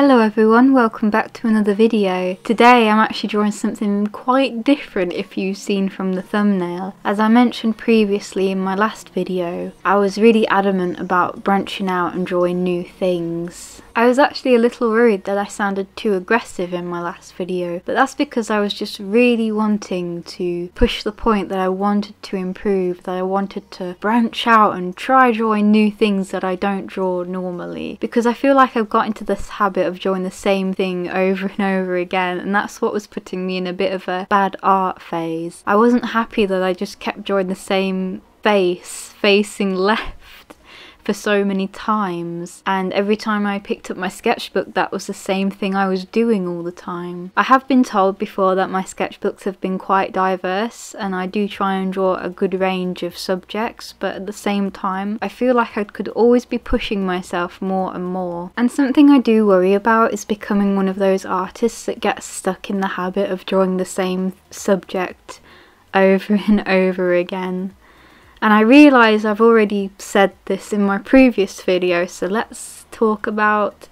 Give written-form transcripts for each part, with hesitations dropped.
Hello everyone, welcome back to another video. Today I'm actually drawing something quite different if you've seen from the thumbnail. As I mentioned previously in my last video, I was really adamant about branching out and drawing new things. I was actually a little worried that I sounded too aggressive in my last video, but that's because I was just really wanting to push the point that I wanted to improve, that I wanted to branch out and try drawing new things that I don't draw normally, because I feel like I've got into this habit of drawing the same thing over and over again, and that's what was putting me in a bit of a bad art phase. I wasn't happy that I just kept drawing the same face facing left for so many times, and every time I picked up my sketchbook that was the same thing I was doing all the time. I have been told before that my sketchbooks have been quite diverse and I do try and draw a good range of subjects, but at the same time I feel like I could always be pushing myself more and more. And something I do worry about is becoming one of those artists that gets stuck in the habit of drawing the same subject over and over again. And I realise I've already said this in my previous video, so let's talk about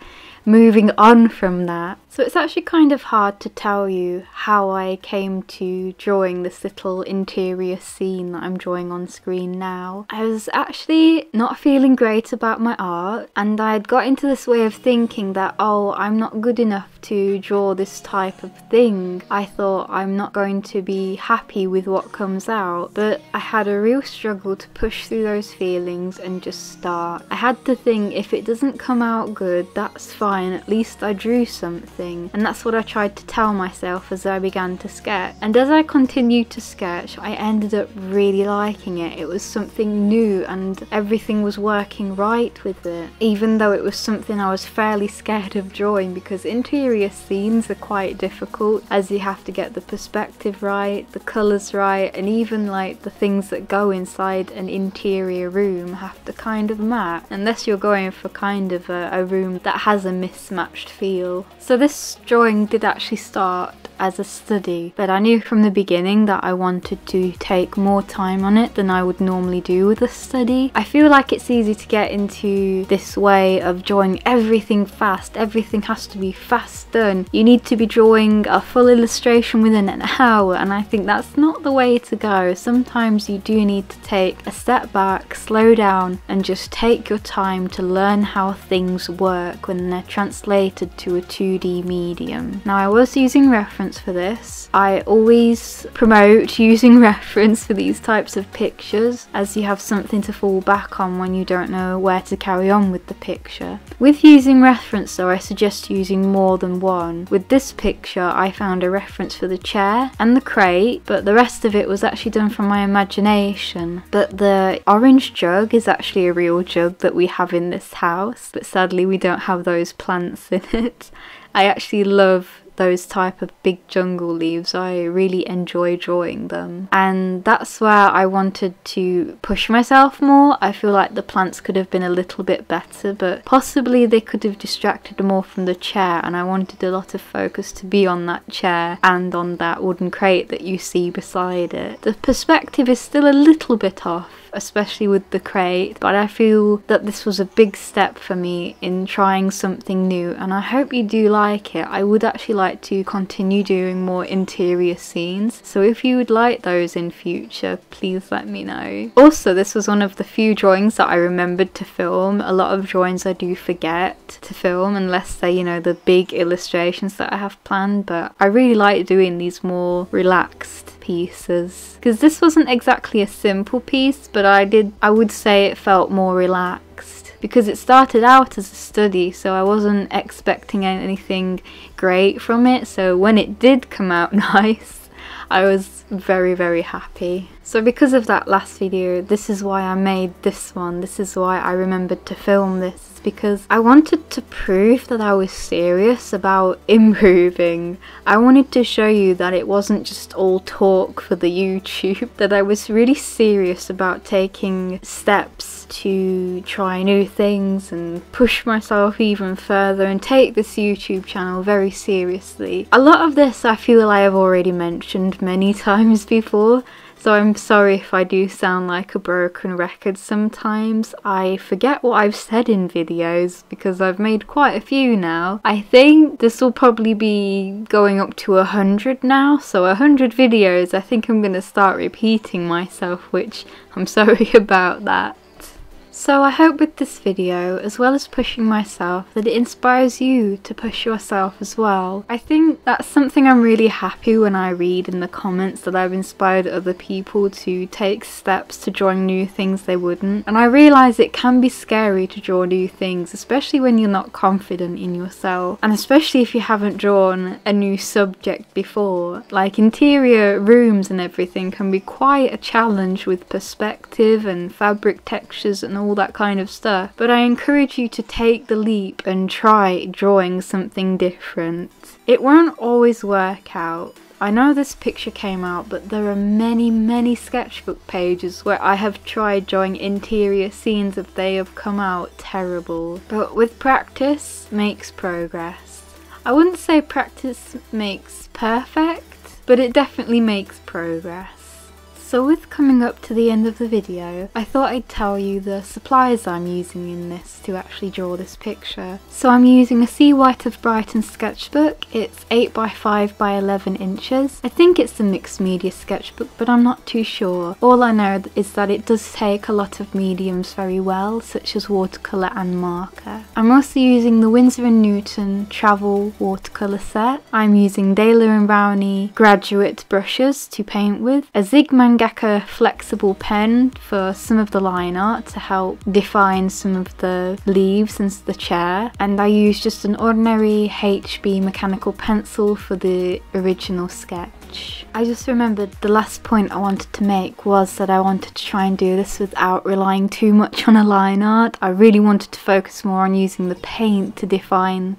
moving on from that. So it's actually kind of hard to tell you how I came to drawing this little interior scene that I'm drawing on screen now. I was actually not feeling great about my art, and I'd got into this way of thinking that, oh, I'm not good enough to draw this type of thing. I thought I'm not going to be happy with what comes out, but I had a real struggle to push through those feelings and just start. I had to think, if it doesn't come out good, that's fine, at least I drew something. And that's what I tried to tell myself as I began to sketch. And as I continued to sketch, I ended up really liking it. It was something new and everything was working right with it, even though it was something I was fairly scared of drawing, because interior scenes are quite difficult, as you have to get the perspective right, the colours right, and even like the things that go inside an interior room have to kind of match, unless you're going for kind of a room that has a mismatched feel. So this drawing did actually start as a study, but I knew from the beginning that I wanted to take more time on it than I would normally do with a study. I feel like it's easy to get into this way of drawing everything fast. Everything has to be fast done. You need to be drawing a full illustration within an hour, and I think that's not the way to go. Sometimes you do need to take a step back, slow down, and just take your time to learn how things work when they're translated to a 2D medium. Now, I was using reference for this. I always promote using reference for these types of pictures, as you have something to fall back on when you don't know where to carry on with the picture. With using reference though, I suggest using more than one. With this picture I found a reference for the chair and the crate, but the rest of it was actually done from my imagination. But the orange jug is actually a real jug that we have in this house, but sadly we don't have those plants in it. I actually love those type of big jungle leaves. I really enjoy drawing them, and that's where I wanted to push myself more. I feel like the plants could have been a little bit better, but possibly they could have distracted more from the chair, and I wanted a lot of focus to be on that chair and on that wooden crate that you see beside it. The perspective is still a little bit off, especially with the crate, but I feel that this was a big step for me in trying something new, and I hope you do like it. I would actually like to continue doing more interior scenes, so if you would like those in future, please let me know. Also, this was one of the few drawings that I remembered to film. A lot of drawings I do forget to film unless they're, you know, the big illustrations that I have planned, but I really like doing these more relaxed pieces, because this wasn't exactly a simple piece, but I would say it felt more relaxed, because it started out as a study, so I wasn't expecting anything great from it. So when it did come out nice, I was very, very happy. So because of that last video, this is why I made this one. This is why I remembered to film this, because I wanted to prove that I was serious about improving. I wanted to show you that it wasn't just all talk for the YouTube, that I was really serious about taking steps to try new things and push myself even further and take this YouTube channel very seriously. A lot of this I feel I have already mentioned many times before, So I'm sorry if I do sound like a broken record sometimes. I forget what I've said in videos because I've made quite a few now. I think this will probably be going up to 100 now, so 100 videos. I think I'm gonna start repeating myself, which I'm sorry about that. So I hope with this video, as well as pushing myself, that it inspires you to push yourself as well. I think that's something I'm really happy when I read in the comments, that I've inspired other people to take steps to drawing new things they wouldn't. And I realise it can be scary to draw new things, especially when you're not confident in yourself. And especially if you haven't drawn a new subject before. Like interior rooms and everything can be quite a challenge with perspective and fabric textures and all that kind of stuff, but I encourage you to take the leap and try drawing something different. It won't always work out. I know this picture came out, but there are many sketchbook pages where I have tried drawing interior scenes and they have come out terrible. But with practice makes progress. I wouldn't say practice makes perfect, but it definitely makes progress. So with coming up to the end of the video, I thought I'd tell you the supplies I'm using in this to actually draw this picture. So I'm using a Sea White of Brighton sketchbook. It's 8 by 5 by 11 inches. I think it's a mixed media sketchbook, but I'm not too sure. All I know is that it does take a lot of mediums very well, such as watercolour and marker. I'm also using the Winsor & Newton Travel watercolour set. I'm using Daler & Rowney graduate brushes to paint with, a Zig Mangaka flexible pen for some of the line art to help define some of the leaves and the chair, and I used just an ordinary HB mechanical pencil for the original sketch. I just remembered the last point I wanted to make was that I wanted to try and do this without relying too much on a line art. I really wanted to focus more on using the paint to define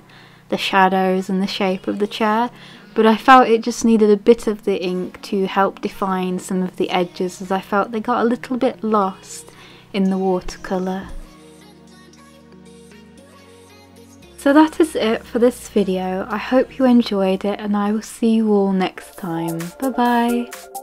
the shadows and the shape of the chair, but I felt it just needed a bit of the ink to help define some of the edges, as I felt they got a little bit lost in the watercolour. So that is it for this video. I hope you enjoyed it and I will see you all next time. Bye bye!